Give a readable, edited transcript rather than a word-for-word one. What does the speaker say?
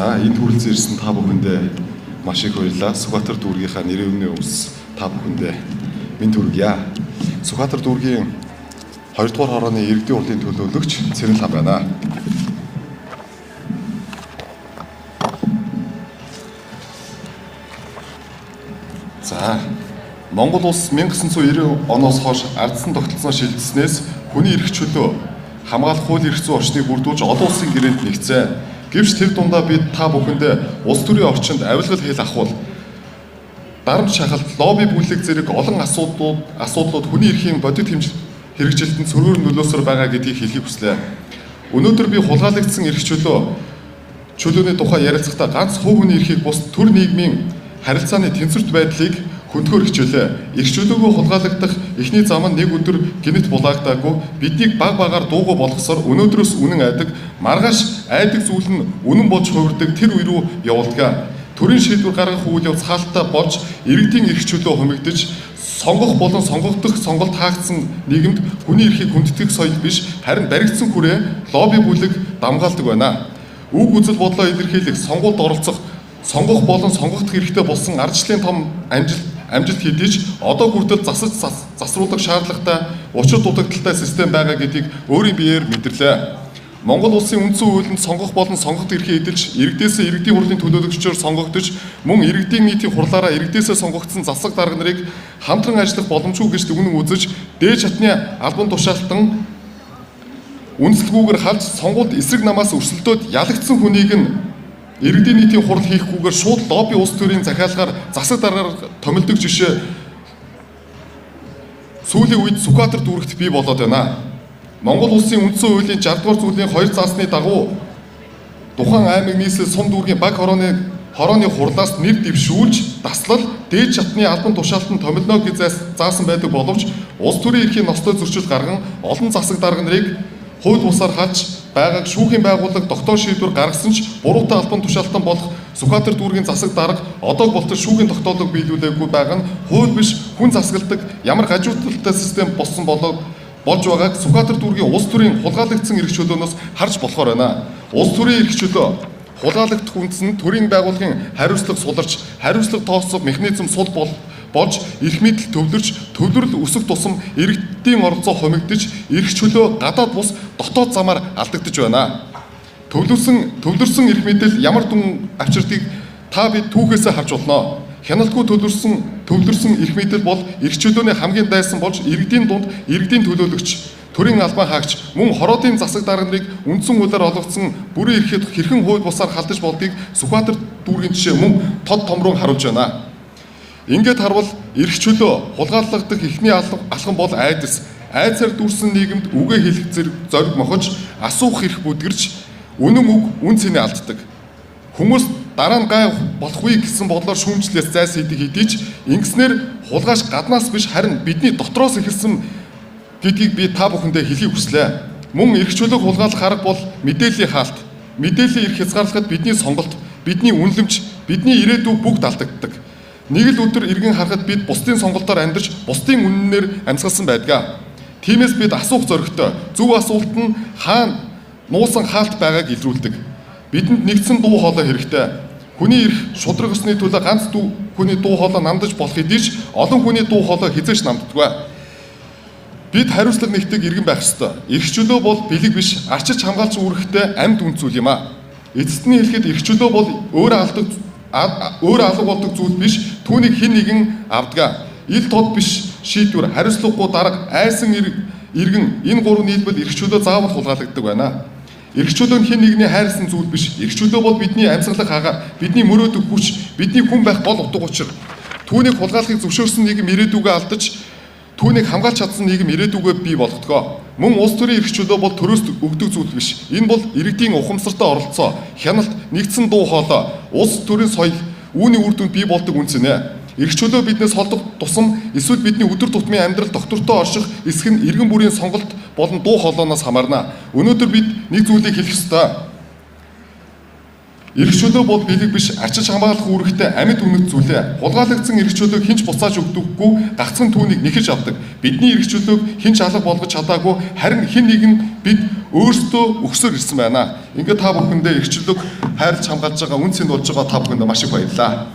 Энд хүрэлцэн ирсэн та бүхэндээ маш их баярлалаа. Сүхбаатар дүүргийнхаа нэрийн өмнө ус та бүхэндээ минь төргийа. Сүхбаатар дүүргийн 2 дугаар хорооны иргэдийн хурлын төлөөлөгч Цэрэн лам байна. Монгол улс 1990 оноос хойш ардсан тогтолцоо шилжснээс хүний эрх чөлөө хамгаалах хууль эрх зүйн орчныг бүрдүүлж олон улсын гэрээнд нэгцээ. Гэвч тэр дундаа бид та бүхэндээ улс төрийн орчинд авилгал хэл ахвал дарамт шахалт, лобби бүлэг зэрэг олон асуудлууд хүний эрхийн бодит хэрэгжилтэнд сөргөөр нөлөөсөр байгаа гэдгийг хэлхийг хүслээ. Өнөөдөр би хулгайлагдсан эрх чөлөөний тухай ярилцахдаа ганц хувь хүний эрхийг бус төр нийгмийн харилцааны тэнцвэрт байдлыг хөндгөөр хичээлээ. Эрх чөлөөгөө хулгайлагдах эхний зам нь нэг өдөр гинэт булаагдаагүй биднийг баг багаар дуугүй болгосоор өнөөдрөөс үнэн айдаг, маргааш айдаг зүйл нь үнэн болж хувирдаг тэр үе рүү явуулдаг. Төрийн шийдвэр гаргах үйл явц хаалттай болж иргэдийн эрх чөлөө хумигдаж сонгох болон сонгогдох сонголт хаагдсан нийгэмд хүний эрхийг хүндэтгэх соёл биш харин баригдсан хүрээ лобби бүлэг дамгаалдаг байна. Үг үзэл бодлоо илэрхийлэх, сонгуульд оролцох, сонгох болон сонгогдох хэрэгтэй болсон ардчлалын том амжилт хэдийч одоо хүртэл засварлах шаардлагатай учир дутагдaltaй систем байгаа гэдгийг өөрийн биеэр мэдэрлээ. Монгол улсын үндсэн хуулинд сонгох болон сонгогдох эрхээ эдэлж иргэдээсээ иргэдийн хурлын төлөөлөгчөөр сонгогдож мөн иргэдийн нийтийн хурлаараа иргэдээсээ сонгогдсон засаг дарга нарыг хамтран ажиллах боломжгүй гэж дүгнэн үзэж дээд шатны албан тушаалтан үндэслэгүүгээр халж сонгуульд эсрэг намаас өрсөлдөөд ялагдсан хүнийг нь иргэдийн нийтийн хурал хийхгүйгээр шууд лобби улс төрийн захиалгаар засаг даргаар томилдог жишээ сүүлийн үед Сүхбаатар дүүрэгт бий болоод байна. Монгол улсын үндсэн хуулийн 60 дугаар зүйлийн 2 заасны дагуу тухайн аймаг нийслэл сум дүүргийн баг хорооны хурлаас нэр дэвшүүлж таслал дээд шатны албан тушаалтанд томилно гэж заасан байдаг боловч улс төрийн эрхийн ностой зөрчил гарган олон засаг дарга нарыг хууль бусаар халж байгааг шүүхийн байгууллага тогтоон шийдвэр гаргасан ч буруутай албан тушаалтан болох Сүхбаатар дүүргийн засаг дарга одоо болтол шүүхийн тогтоолыг биелүүлээгүй байгаа нь хууль биш хүн засагладаг ямар гажуудалтай систем болсон болж байгааг Сүхбаатар дүүргийн улс төрийн хулгайлагдсан эрх чөлөөнөөс харж болохоор байна. Улс төрийн эрх чөлөө хулгайлагдах үндэс нь төрийн байгууллагын хариуцлага суларч, хариуцлага тооцох механизм сул болж эрх мэдэл төвлөрч, төвлөрөл өсөх тусам иргэдийн оролцоо хумигдж, эрх чөлөө гадаад бус дотоод замаар алдагдаж байна. Төвлөрсөн эрх мэдэл ямар дүн авчирдгийг та бид түүхээсээ харж болно. Хяналтгүй төвлөрсөн эрх мэдэл бол эрх чөлөөний хамгийн дайсан болж иргэдийн дунд иргэдийн төлөөлөгч, төрийн албан хаагч, мөн хороодын засаг дарга нарыг үндсэн хуулиар олгогдсон бүрэн эрхэд хэрхэн хууль бусаар халдаж болдгийг Сүхбаатар дүүргийн жишээ мөн тод томрон харуулж байна. Ингээд харвал эрх чөлөө хулгайлагдах эхний алхам бол айдас. Айдсаар дүүрсэн нийгэмд үгээ хэлэх зориг мохож, асуух эрх бүдгэрч, үнэн үг үн цэнэ алддаг. Хүмүүс дараа нь гай болохгүй гэсэн бодлоор шүүмжлээс зайс хийдэг хэдийч ингэснээр хулгайш гаднаас биш харин бидний дотроос эхэлсэн гэдгийг би та бүхэндээ хэлхийг хүслээ. Мөн эрх чөлөөг хулгайлах арга бол мэдээллийн хаалт. Мэдээллийн эрх хязгаарлахад бидний сонголт, бидний үнэлэмж, бидний ирээдүй бүгд алдагддаг. Нэг л өдөр иргэн харахад бид бусдын сонголтоор амьдарч, бусдын үнэнээр амьсгалсан байдаг. Тиймээс бид асуух зоригтой, зөв асуулт нь хаана нуусан хаалт байгааг илрүүлдэг. Бидэнд нэгдсэн дуу хоолой хэрэгтэй. Хүний эрх шудраг ёсны төлөө ганц хүний дуу хоолой намдаж болох хэдийч олон хүний дуу хоолой хизээч намддаггүй. Бид хариуцлага нэгтэг иргэн байх ёстой. Эрх чөлөө бол бэлэг биш, арчиж хамгаалж үүрэгтэй амьд үн зүйл юм а. Эцэст нь хэлэхэд эрх чөлөө бол өөр алга болдог зүйл биш, түүнийг хэн нэгэн авдаг. Ил тод биш шийдвэр, хариуцлагагүй дарга, айсан иргэн энэ гурван нийлбэл эрх чөлөө заавал хулгайлагддаг байна. Эрх чөлөө нь хэн нэгний хайрлсан зүйл биш. Эрх чөлөө бол бидний амьсгалах агаар, бидний мөрөөдөх хүч, бидний хүн байх гол утга учир. Түүнийг хулгайлахыг зөвшөөрсөн нийгэм ирээдүгөө алдаж, түүнийг хамгаалж чадсан нийгэм ирээдүгөө бий болгодог. Мөн улс төрийн эрх чөлөө бол төрөөс өгдөг зүйл биш. Энэ бол иргэдийн ухамсартай оролцоо, хяналт, нэгдсэн дуу хоолой, улс төрийн соёл, үүний үр дүнд бий болдог үнц нэ. Эрх чөлөө биднээс холдох тусам эсвэл бидний өдөр тутмын амьдрал доктортой орших эсэх нь иргэн бүрийн сонголт болон дуу хоолойноос хамаарна. Өнөөдөр бид нэг зүйлийг хэлэх ёстой. Эрх чөлөө бол бэлэг биш, арчиж хамгаалах үүрэгтэй амьд үнэт зүйлээ. Хулгайлагдсан эрх чөлөөг хинч буцааж өгдөггүй, гагцхан түүнийг нэхэж авдаг. Бидний эрх чөлөөг хинч алга болгож чадаагүй, харин хэн нэгэн бид өөрсдөө өгсөөр ирсэн байна. Ингээд та бүхэндээ эрхчлөлөг хайрлж хамгаалж байгаа үн цэнд болж байгаа та бүхэндээ маш их баярлалаа.